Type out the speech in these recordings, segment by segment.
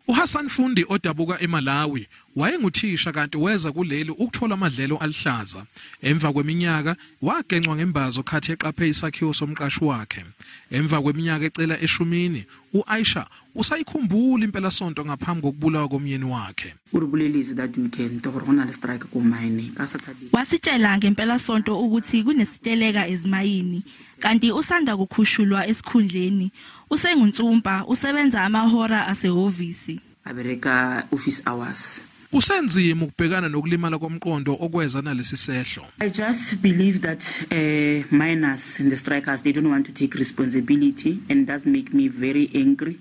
uHassan Fundi odabuka eMalawi wayenguthisha kanti weza kuleli ukuthola amadlelo alihlaza. Emva kweminyaka wagenxwa ngembazo khathi eqaphe isakhiwo somqashi wakhe. Emva kweminyaka ecela eshumini, uAisha usayikhumbula impela sonto ngaphambi kokubulawa komyeni wakhe. Urubulelisi that weekend tokorona strike ku mine ka Saturday. Wasitshela ngempela sonto ukuthi kunesiteleka ezimayini kanti usanda kukhushulwa esikhundleni. Usenguntsumpa usebenza amahora asehhovisi. Abereka office hours. Usenzima ukubhekana nokulimala komqondo okweza nalesi sehlo. I just believe that miners and the strikers, they don't want to take responsibility, and does make me very angry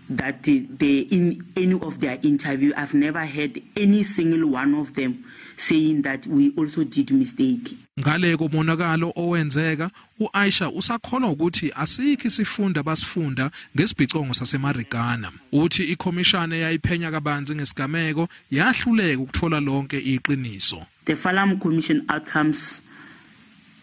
that they in any of their interview, I've never heard any single one of them saying that we also did mistake. Ngale komonakalo owenzeka, uAisha usakholwa ukuthi asikho isifunda basifunda ngesibhicongo saseMarikana. Uthi ikhomishana yayiphenya kabanzi ngesigameko yahluleka ukuthola lonke iqiniso. The Falam Commission outcomes,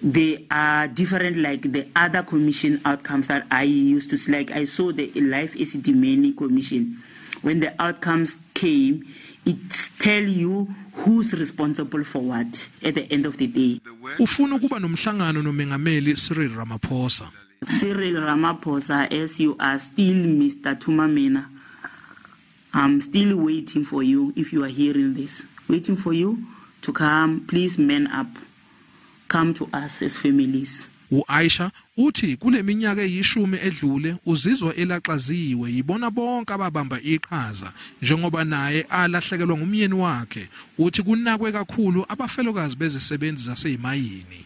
they are different like the other commission outcomes that I used to see. Like I saw the Life Esidimeni Commission. When the outcomes came, it tell you who's responsible for what at the end of the day. Ufuna ukuba nomhlangano nomengameli Cyril Ramaphosa. Cyril Ramaphosa, as you are still Mr. Tumamena, I'm still waiting for you. If you are hearing this, waiting for you to come, please man up. Come to us as families. uAisha uthi kule minyaka eyishumi edlule uzizwa elaxaziwe yibona bonke ababamba iqhaza njengoba naye alahlekelwa ngumyeni wakhe. Uthi kunakwe kakhulu abafelokazi bezisebenzi zaseyimayini.